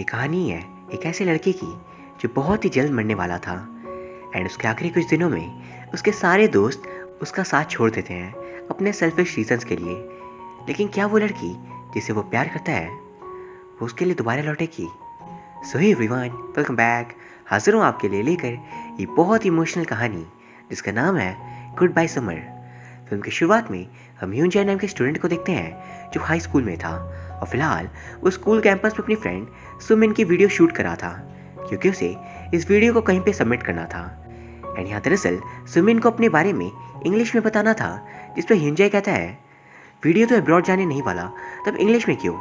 ये कहानी है एक ऐसे लड़के की जो बहुत ही जल्द मरने वाला था एंड उसके आखिरी कुछ दिनों में उसके सारे दोस्त उसका साथ छोड़ देते हैं अपने सेल्फिश रीजंस के लिए। लेकिन क्या वो लड़की जिसे वो प्यार करता है वो उसके लिए दोबारा लौटेगी? सो हे एवरीवन, वेलकम बैक। हाजिर हूँ आपके लिए लेकर ये बहुत इमोशनल कहानी जिसका नाम है गुड बाय समर। फिल्म की शुरुआत में हम ह्यूंजाई नाम के स्टूडेंट को देखते हैं जो हाई स्कूल में था और फिलहाल वो स्कूल कैंपस में अपनी फ्रेंड सुमिन की वीडियो शूट कर रहा था क्योंकि उसे इस वीडियो को कहीं पे सबमिट करना था। एंड यहाँ दरअसल सुमिन को अपने बारे में इंग्लिश में बताना था, जिस पर ह्यूंजाई कहता है वीडियो तो अब्रॉड जाने नहीं वाला, तब इंग्लिश में क्यों?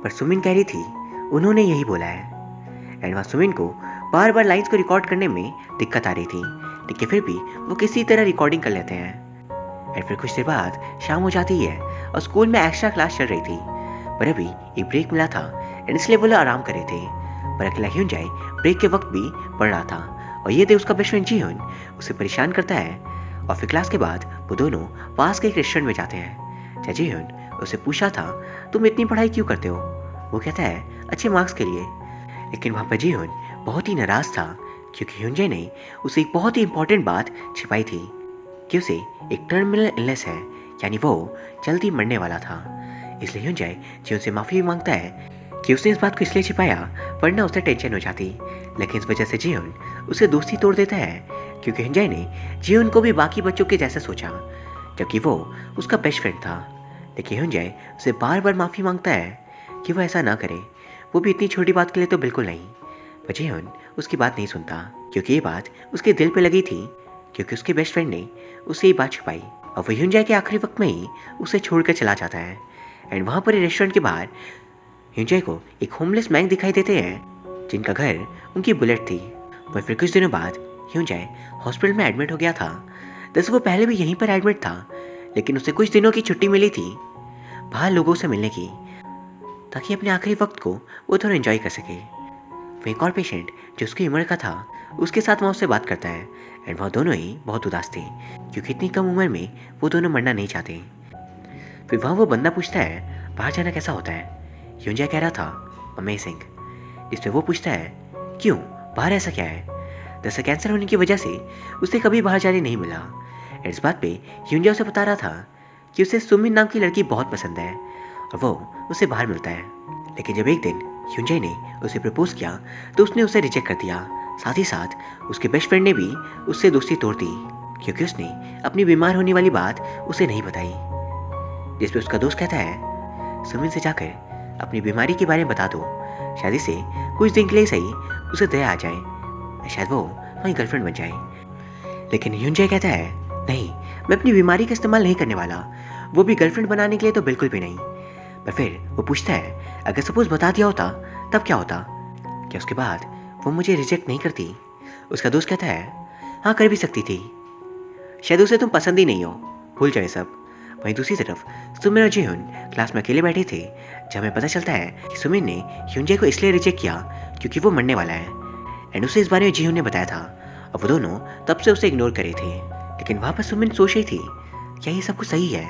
पर सुमिन कह रही थी उन्होंने यही बोला है। एंड वहाँ सुमिन को बार बार लाइन्स को रिकॉर्ड करने में दिक्कत आ रही थी, लेकिन फिर भी वो किसी तरह रिकॉर्डिंग कर लेते हैं। एंड फिर कुछ देर बाद शाम हो जाती है और स्कूल में एक्स्ट्रा क्लास चल रही थी, पर अभी एक ब्रेक मिला था एंड इसलिए वो लोग आराम कर रहे थे। पर अकेला ह्यूंजाई ब्रेक के वक्त भी पढ़ रहा था और ये देख उसका बेस्ट फ्रेंड जीहुन उसे परेशान करता है। और फिर क्लास के बाद वो दोनों पास के एक रेस्टोरेंट में जाते हैं जहाँ जीहुन उसे पूछा था तुम इतनी पढ़ाई क्यों करते हो? वो कहता है अच्छे मार्क्स के लिए। लेकिन वहाँ पर जीहुन बहुत ही नाराज़ था क्योंकि ह्यूंजाई ने उसे एक बहुत ही इंपॉर्टेंट बात छिपाई थी कि उसे एक टर्मिनल इलनेस है, यानी वो जल्दी मरने वाला था। इसलिए ह्यूंजाई जीहुन से माफ़ी मांगता है कि उसने इस बात को इसलिए छिपाया वरना उसे टेंशन हो जाती। लेकिन इस वजह से जीहुन उसे दोस्ती तोड़ देता है क्योंकि ह्यूंजाई ने जीहुन को भी बाकी बच्चों के जैसा सोचा, जबकि वो उसका बेस्ट फ्रेंड था। लेकिन ह्यूंजाई उसे बार बार माफ़ी मांगता है कि वो ऐसा ना करे, वो भी इतनी छोटी बात के लिए तो बिल्कुल नहीं। पर जीहुन उसकी बात नहीं सुनता क्योंकि ये बात उसके दिल पे लगी थी, क्योंकि उसके बेस्ट फ्रेंड ने उसे ये बात छुपाई और वो ह्यूंजाई के आखिरी वक्त में ही उसे छोड़कर चला जाता है। एंड वहाँ पर रेस्टोरेंट के बाहर ह्यूंजाई को एक होमलेस मैन दिखाई देते हैं जिनका घर उनकी बुलेट थी। पर फिर कुछ दिनों बाद ह्यूंजाई हॉस्पिटल में एडमिट हो गया था। दरअसल वो पहले भी यहीं पर एडमिट था, लेकिन उसे कुछ दिनों की छुट्टी मिली थी बाहर लोगों से मिलने की, ताकि अपने आखिरी वक्त को वो थोड़ा एंजॉय कर सके। वो एक और पेशेंट जो उसकी उम्र का था उसके साथ वहाँ उससे बात करता है एंड वह दोनों ही बहुत उदास थे क्योंकि इतनी कम उम्र में वो दोनों मरना नहीं चाहते। फिर वहाँ वो बंदा पूछता है बाहर जाना कैसा होता है? ह्यूंजाई कह रहा था अमेजिंग, जिस पे वो पूछता है क्यों, बाहर ऐसा क्या है? दरअसल कैंसर होने की वजह से उसे कभी बाहर जाने नहीं मिला। इस बात पे ह्यूंजाई उसे बता रहा था कि उसे सुमिन नाम की लड़की बहुत पसंद है और वो उसे बाहर मिलता है। लेकिन जब एक दिन ह्यूंजाई ने उसे प्रपोज किया तो उसने उसे रिजेक्ट कर दिया। साथ ही साथ उसके बेस्ट फ्रेंड ने भी उससे दोस्ती तोड़ दी क्योंकि उसने अपनी बीमार होने वाली बात उसे नहीं बताई। जिस पे उसका दोस्त कहता है सुमिन से जाकर अपनी बीमारी के बारे में बता दो, शायद इसे कुछ दिन के लिए सही उसे दया आ जाए, शायद वो वही गर्लफ्रेंड बन जाए। लेकिन ह्यूंजाई कहता है नहीं, मैं अपनी बीमारी का इस्तेमाल नहीं करने वाला, वो भी गर्लफ्रेंड बनाने के लिए तो बिल्कुल भी नहीं। पर फिर वो पूछता है अगर सपोज बता दिया होता तब क्या होता? क्या उसके बाद वो मुझे रिजेक्ट नहीं करती? उसका दोस्त कहता है हाँ कर भी सकती थी, शायद उसे तुम पसंद ही नहीं हो, भूल जाए सब। वहीं दूसरी तरफ सुमिन और जीहुन क्लास में अकेले बैठे थे जहाँ हमें पता चलता है कि सुमिन ने ह्यूंजाई को इसलिए रिजेक्ट किया क्योंकि वो मरने वाला है एंड उसे इस बारे में जीहुन ने बताया था और वो दोनों तब से उसे इग्नोर करे थे। लेकिन वहाँ पर सुमिन सोच रही थी क्या ये सब कुछ सही है?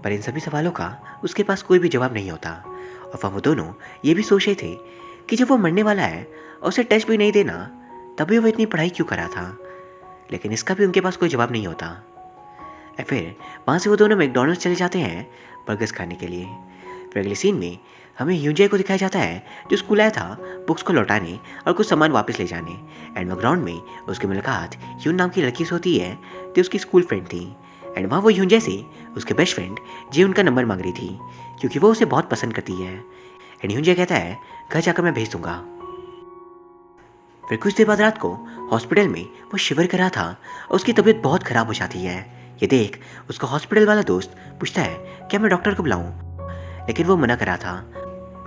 पर इन सभी सवालों का उसके पास कोई भी जवाब नहीं होता। और वह वो दोनों ये भी सोच रहे थे कि जब वो मरने वाला है और उसे टच भी नहीं देना तभी वो इतनी पढ़ाई क्यों करा था, लेकिन इसका भी उनके पास कोई जवाब नहीं होता। फिर वहाँ से वो दोनों मैकडॉनल्ड्स चले जाते हैं बर्गर्स खाने के लिए। फिर अगले सीन में हमें ह्यूंजाई को दिखाया जाता है जो स्कूल आया था बुक्स को लौटाने और कुछ सामान वापस ले जाने। एंड वो ग्राउंड में उसकी मुलाकात ह्यून नाम की लड़की से होती है जो उसकी स्कूल फ्रेंड थी। एंड वहाँ वो ह्यूंजाई से उसके बेस्ट फ्रेंड जीहुन का नंबर मांग रही थी क्योंकि वो उसे बहुत पसंद करती है। एंड ह्यूंजाई कहता है घर जाकर मैं भेज दूंगा। फिर कुछ देर बाद रात को हॉस्पिटल में वो शिवर कर रहा था और उसकी तबीयत बहुत ख़राब हो जाती है। ये देख उसका हॉस्पिटल वाला दोस्त पूछता है क्या मैं डॉक्टर को बुलाऊं, लेकिन वो मना कर रहा था।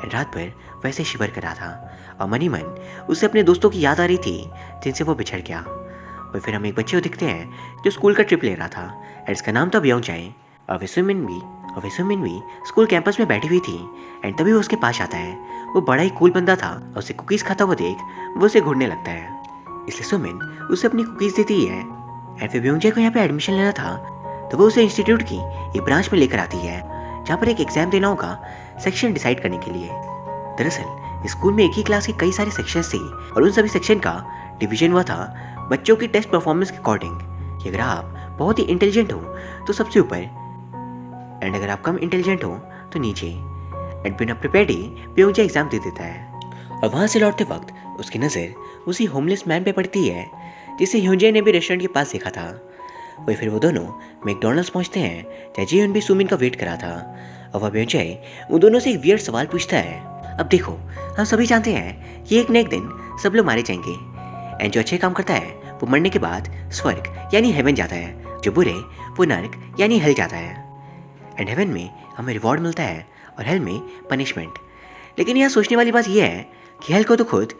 रात भर वैसे शिवर कर रहा था और मन ही मन उसे अपने दोस्तों की याद आ रही थी जिनसे वो बिछड़ गया। और फिर हम एक बच्चे को दिखते हैं जो स्कूल का ट्रिप ले रहा था एंड इसका नाम था ह्यूंजाई। और वे सुमिन भी स्कूल कैंपस में बैठी हुई थी एंड तभी वो उसके पास आता है। वो बड़ा ही कूल बंदा था और उसे कुकीज़ खाता हुआ देख वो उसे घूरने लगता है, इसलिए सुमिन उसे अपनी कुकीज़ देती है। एंड फिर ह्यूंजाई को यहाँ पे एडमिशन लेना था तो वो उसे इंस्टीट्यूट की एक ब्रांच में लेकर आती है जहाँ पर एक एग्जाम देना होगा सेक्शन डिसाइड करने के लिए। दरअसल स्कूल में एक ही क्लास के कई सारे सेक्शंस थे और उन सभी सेक्शन का डिवीजन हुआ था बच्चों की टेस्ट परफॉर्मेंस के अकॉर्डिंग, कि अगर आप बहुत ही इंटेलिजेंट हो तो सबसे ऊपर, एंड अगर आप कम इंटेलिजेंट हो तो नीचे। एंड बिना प्रिपेयर्ड ही प्योंगजे एग्जाम दे देता है और वहाँ से लौटते वक्त उसकी नज़र उसी होमलेस मैन पे पड़ती है जिसे ह्यूंजे ने भी रेस्टोरेंट के पास देखा था। वही फिर वो दोनों मैकडॉनल्ड्स पहुँचते हैं जहाँ जीवन भी सुमिन का वेट करा था और वह प्योंगजे उन दोनों से एक वियर्ड सवाल पूछता है। अब देखो, हम सभी जानते हैं कि एक न एक दिन सब लोग मारे जाएंगे, एंड जो अच्छे काम करता है वो मरने के बाद स्वर्ग यानी हेवन जाता है, जो बुरे वो नर्क यानी हेल जाता है। एंड हेवन में हमें रिवॉर्ड मिलता है और हेल में पनिशमेंट। लेकिन यहाँ सोचने वाली बात यह है कि हेल को तो खुद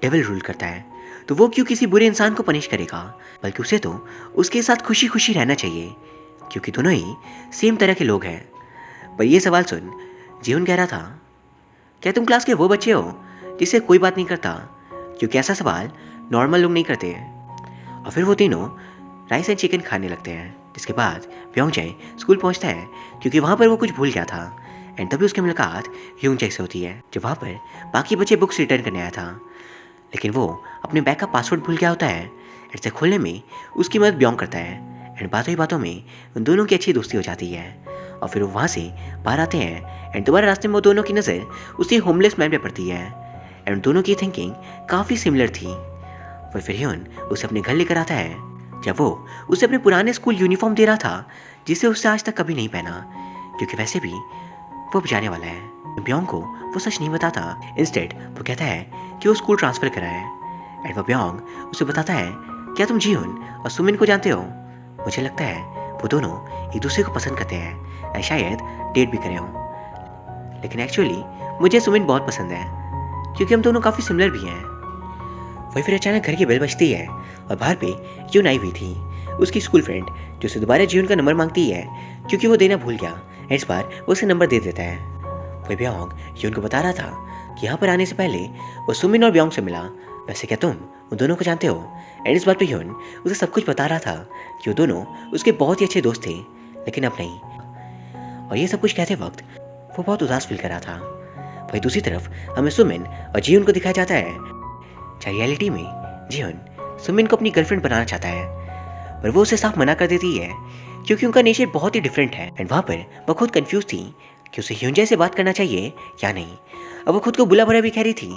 डेविल रूल करता है, तो वो क्यों किसी बुरे इंसान को पनिश करेगा, बल्कि उसे तो उसके साथ खुशी खुशी रहना चाहिए, क्योंकि दोनों ही सेम तरह के लोग हैं। पर यह सवाल सुन जीवन कह रहा था, क्या तुम क्लास के वो बच्चे हो जिससे कोई बात नहीं करता, क्योंकि ऐसा सवाल नॉर्मल लोग नहीं करते। और फिर वो तीनों राइस एंड चिकन खाने लगते हैं, जिसके बाद प्योंगजे स्कूल पहुंचता है क्योंकि वहाँ पर वो कुछ भूल गया था। एंड तभी उसकी मुलाकात ह्यूंजे से होती है, जो वहाँ पर बाकी बच्चे बुक्स रिटर्न करने आया था, लेकिन वो अपने बैग का पासवर्ड भूल गया होता है। एंड इसे खोलने में उसकी मदद ब्योंग करता है। एंड बातों ही बातों में उन दोनों की अच्छी दोस्ती हो जाती है और फिर वो वहाँ से बाहर आते हैं। एंड दोबारा रास्ते में वो दोनों की नज़र उसी होमलेस मैन पे पड़ती है एंड दोनों की थिंकिंग काफ़ी सिमिलर थी। वही फिर ह्यून उसे अपने घर लेकर आता है, जब वो उसे अपने पुराने स्कूल यूनिफॉर्म दे रहा था जिसे उससे आज तक कभी नहीं पहना, क्योंकि वैसे भी वो अब जाने वाला है। ब्योंग को वो सच नहीं बताता, इंस्टेड वो कहता है कि वो स्कूल ट्रांसफ़र करा है। एंड वो ब्योंग उसे बताता है, क्या तुम जीहुन और सुमिन को जानते हो? मुझे लगता है वो दोनों एक दूसरे को पसंद करते हैं, या शायद डेट भी करे हों। लेकिन एक्चुअली मुझे सुमिन बहुत पसंद है, क्योंकि हम दोनों काफ़ी सिमिलर भी हैं। वही फिर अचानक घर की बेल बजती है और बाहर पे यून आई हुई थी, उसकी स्कूल फ्रेंड, जो उसे दोबारा जीवन का नंबर मांगती है क्योंकि वो देना भूल गया। इस बार वो उसे नंबर दे देता है। वही ब्योंग यून को बता रहा था कि यहाँ पर आने से पहले वो सुमिन और ब्योंग से मिला, वैसे क्या तुम उन दोनों को जानते हो? एंड इस बात पे यून उसे सब कुछ बता रहा था कि वो दोनों उसके बहुत ही अच्छे दोस्त थे, लेकिन अब नहीं। और ये सब कुछ कहते वक्त वो बहुत उदास फील कर रहा था। वही दूसरी तरफ हमें सुमिन और जीवन को दिखाया जाता है, जहाँ रियलिटी में जीवन सुमिन को अपनी गर्लफ्रेंड बनाना चाहता है, पर वो उसे साफ मना कर देती है क्योंकि उनका नेचर बहुत ही डिफरेंट है। एंड वहाँ पर वो खुद कंफ्यूज थी कि उसे ह्यूंजे से बात करना चाहिए या नहीं। अब वो खुद को बुला भरा भी कह रही थी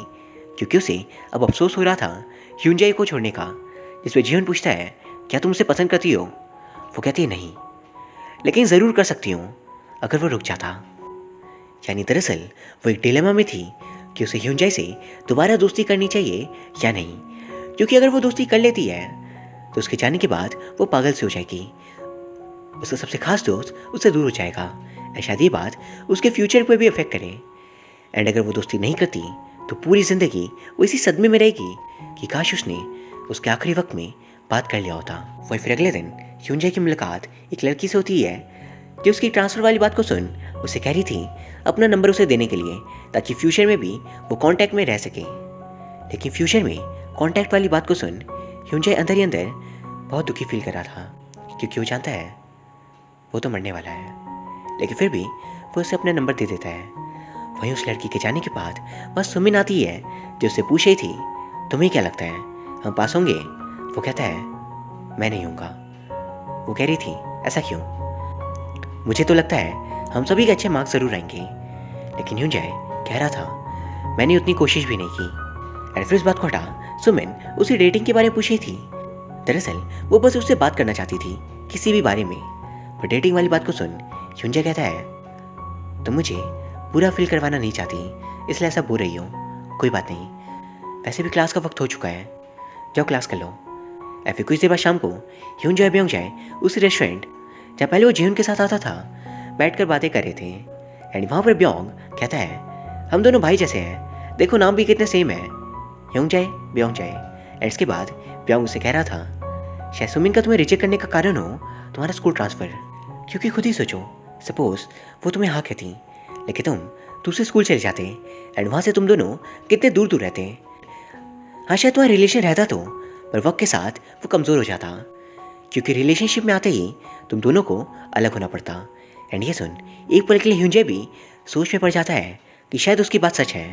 क्योंकि उसे अब अफसोस हो रहा था ह्यूंजे को छोड़ने का। जिस पर जीवन पूछता है, क्या तुम उसे पसंद करती हो? वो कहती है नहीं, लेकिन ज़रूर कर सकती हूँ अगर वो रुक जाता। यानी दरअसल वो एक डिलेमा में थी कि उसे ह्यूंजे से दोबारा दोस्ती करनी चाहिए या नहीं, क्योंकि अगर वो दोस्ती कर लेती है तो उसके जाने के बाद वो पागल से हो जाएगी, उसका सबसे खास दोस्त उससे दूर हो जाएगा, और शायद ये बात उसके फ्यूचर पर भी अफेक्ट करे। एंड अगर वो दोस्ती नहीं करती तो पूरी ज़िंदगी वो इसी सदमे में रहेगी कि काश उसने उसके आखिरी वक्त में बात कर लिया होता। वही फिर अगले दिन ह्यूंजे की मुलाकात एक लड़की से होती है जो उसकी ट्रांसफ़र वाली बात को सुन उसे कह रही थी अपना नंबर उसे देने के लिए, ताकि फ्यूचर में भी वो कांटेक्ट में रह सके। लेकिन फ्यूचर में कांटेक्ट वाली बात को सुन ह्यूंजे अंदर ही अंदर बहुत दुखी फील कर रहा था, क्योंकि वो जानता है वो तो मरने वाला है, लेकिन फिर भी वो उसे अपना नंबर दे देता है। वहीं उस लड़की के जाने के बाद वह सुमिन आती है जो उससे पूछ रही थी, तुम्हें क्या लगता है हम पास होंगे? वो कहता है मैं नहीं होऊंगा। वो कह रही थी ऐसा क्यों? मुझे तो लगता है हम सभी के अच्छे मार्क्स ज़रूर आएंगे। लेकिन ह्यूंजे कह रहा था मैंने उतनी कोशिश भी नहीं की। एंड फिर इस बात को हटा सुमिन उसे डेटिंग के बारे में पूछ रही थी। दरअसल वो बस उससे बात करना चाहती थी किसी भी बारे में, पर डेटिंग वाली बात को सुन ह्यूंजे कहता है तुम मुझे बुरा फील करवाना नहीं चाहती, इसलिए ऐसा बोल रही हो। कोई बात नहीं, वैसे भी क्लास का वक्त हो चुका है, जाओ क्लास कर लो। फिर कुछ देर बाद शाम को ह्यूंजे और ब्योंगजे उस रेस्टोरेंट जहाँ पहले वो जीवन के साथ आता था बैठकर बातें कर रहे थे। एंड वहाँ पर ब्योंग कहता है हम दोनों भाई जैसे हैं, देखो नाम भी कितने सेम है, ह्यूंजे ब्योंगजे। एंड इसके बाद ब्योंग उसे कह रहा था शायद सुमिन का तुम्हें रिजेक्ट करने का कारण हो तुम्हारा स्कूल ट्रांसफ़र, क्योंकि खुद ही सोचो सपोज वो तुम्हें हाँ कहती लेकिन तुम दूसरे स्कूल चले जाते एंड वहाँ से तुम दोनों कितने दूर दूर रहते। हाँ शायद तुम्हारा रिलेशन रहता तो, पर वक्त के साथ वो कमज़ोर हो जाता, क्योंकि रिलेशनशिप में आते ही तुम दोनों को अलग होना पड़ता। एंड ये सुन एक पल के लिए ह्यूंजे भी सोच में पड़ जाता है कि शायद उसकी बात सच है।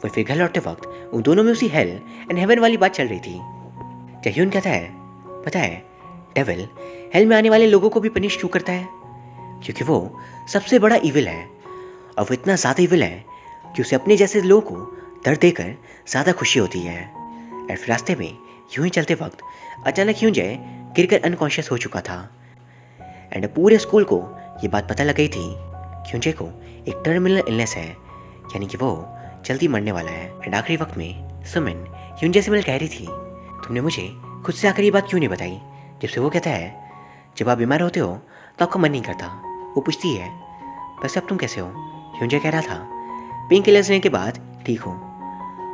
वही फिर घर लौटते वक्त उन दोनों में उसी हेल एंड हेवन वाली बात चल रही थी। जह्यून कहता है, पता है डेविल हेल में आने वाले लोगों को भी पनिश क्यों करता है? क्योंकि वो सबसे बड़ा इविल है और वो इतना ज़्यादा इविल है कि उसे अपने जैसे लोगों को दर्द देकर ज़्यादा खुशी होती है। और फिर रास्ते में यूं ही चलते वक्त अचानक ह्यूंजे गिरकर अनकॉन्शियस हो चुका था एंड पूरे स्कूल को ये बात पता लग गई थी कि ह्यूंजे को एक टर्मिनल इलनेस है, यानी कि वो जल्दी मरने वाला है। एंड आखिरी वक्त में सुमिन ह्यूंजे से मिल कह रही थी, तुमने मुझे खुद से आकर ये बात क्यों नहीं बताई? जबसे वो कहता है, जब आप बीमार होते हो तो आपका मन नहीं करता। वो पूछती है, वैसे अब तुम कैसे हो? ह्यूंजे कह रहा था, पेन किलर्स लेने के बाद ठीक हूँ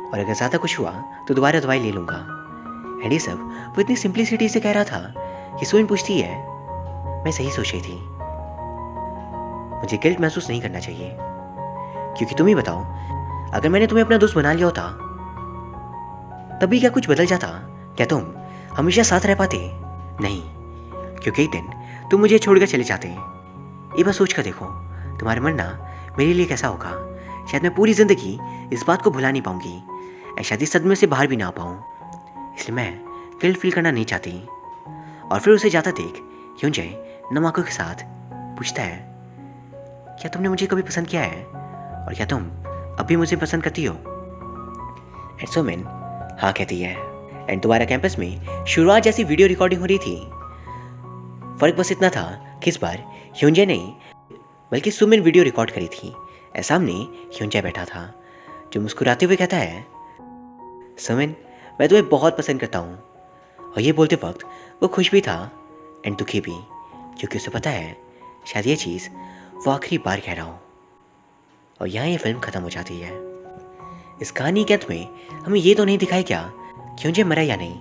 और अगर ज़्यादा कुछ हुआ तो दोबारा दवाई ले लूँगा। एंड ये सब वो इतनी सिंप्लिसिटी से कह रहा था कि सुमिन पूछती है, मैं सही सोच रही थी, मुझे गिल्ट महसूस नहीं करना चाहिए, क्योंकि तुम ही बताओ अगर मैंने तुम्हें अपना दोस्त बना लिया होता तभी क्या कुछ बदल जाता? क्या तुम हमेशा साथ रह पाते? नहीं, क्योंकि एक दिन तुम मुझे छोड़कर चले जाते। ये बस सोच कर देखो तुम्हारे मरना मेरे लिए कैसा होगा। शायद मैं पूरी जिंदगी इस बात को भुला नहीं पाऊंगी और शायद इस सदमे से बाहर भी ना आ पाऊँ। इसलिए मैं गिल्ट फील करना नहीं चाहती। और फिर उसे जाता देख ह्यूंजे नम आंखों के साथ पूछता है, क्या तुमने मुझे कभी पसंद किया है और क्या तुम अभी मुझे पसंद करती हो? एंड सुमिन हाँ कहती है। एंड दोबारा कैंपस में शुरुआत जैसी वीडियो रिकॉर्डिंग हो रही थी। फर्क बस इतना था कि इस बार ह्यूंजे नहीं बल्कि सुमिन वीडियो रिकॉर्ड करी थी। और सामने ह्यूंजे बैठा था जो मुस्कुराते हुए कहता है, सुमिन मैं तुम्हें बहुत पसंद करता हूँ। और ये बोलते वक्त वो खुश भी था एंड दुखी भी, क्योंकि उसे पता है शायद ये चीज़ वो आखिरी बार कह रहा हो। और यहाँ ये फिल्म ख़त्म हो जाती है। इस कहानी के अंत में हमें ये तो नहीं दिखाया क्या कि ह्यूंजे मरा या नहीं,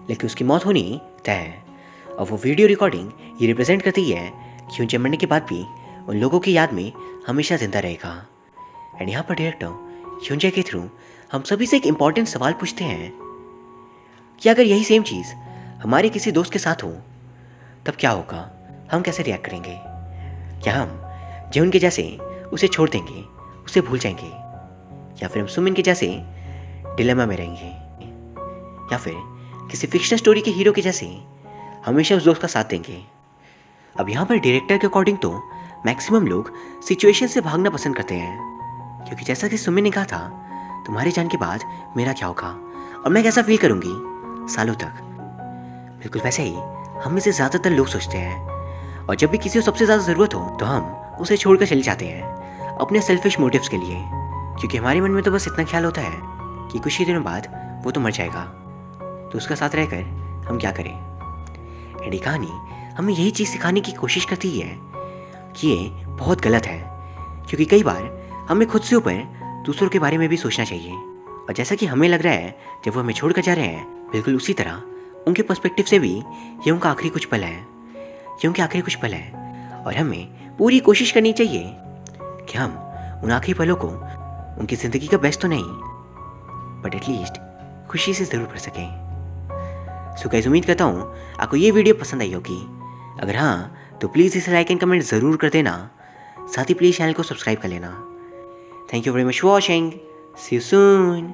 लेकिन उसकी मौत होनी तय है। और वो वीडियो रिकॉर्डिंग ये रिप्रेजेंट करती है कि ह्यूंजे मरने के बाद भी उन लोगों की याद में हमेशा जिंदा रहेगा। एंड यहाँ पर डायरेक्टर ह्यूंजे के थ्रू हम सभी से एक इम्पॉर्टेंट सवाल पूछते हैं कि अगर यही सेम चीज़ हमारे किसी दोस्त के साथ हो तब क्या होगा? हम कैसे रिएक्ट करेंगे? क्या हम जह्यून के जैसे उसे छोड़ देंगे, उसे भूल जाएंगे, या फिर हम सुमिन के जैसे डिलेमा में रहेंगे, या फिर किसी फिक्शनल स्टोरी के हीरो के जैसे हमेशा उस दोस्त का साथ देंगे? अब यहाँ पर डायरेक्टर के अकॉर्डिंग तो मैक्सिमम लोग सिचुएशन से भागना पसंद करते हैं, क्योंकि जैसा कि सुमिन ने कहा था, तुम्हारे जान के बाद मेरा क्या होगा और मैं कैसा फील करूँगी सालों तक। बिल्कुल वैसे ही हम में से ज़्यादातर लोग सोचते हैं, और जब भी किसी को सबसे ज़्यादा ज़रूरत हो तो हम उसे छोड़कर चले जाते हैं अपने सेल्फिश मोटिव्स के लिए, क्योंकि हमारे मन में तो बस इतना ख्याल होता है कि कुछ ही दिनों बाद वो तो मर जाएगा, तो उसका साथ रहकर हम क्या करें। एंड ये कहानी हमें यही चीज़ सिखाने की कोशिश करती है कि ये बहुत गलत है, क्योंकि कई बार हमें खुद से ऊपर दूसरों के बारे में भी सोचना चाहिए। और जैसा कि हमें लग रहा है जब वो हमें छोड़ कर जा रहे हैं, बिल्कुल उसी तरह उनके पर्सपेक्टिव से भी ये उनका आखिरी कुछ पल है, ये उनके आखिरी कुछ पल है। और हमें पूरी कोशिश करनी चाहिए कि हम उन आखिरी पलों को उनकी ज़िंदगी का बेस्ट तो नहीं बट एटलीस्ट खुशी से ज़रूर भर सकें। सो गाइस, उम्मीद करता हूँ आपको ये वीडियो पसंद आई होगी। अगर हाँ तो प्लीज़ इसे लाइक एंड कमेंट ज़रूर कर देना, साथ ही प्लीज़ चैनल को सब्सक्राइब कर लेना। Thank you very much for watching, see you soon.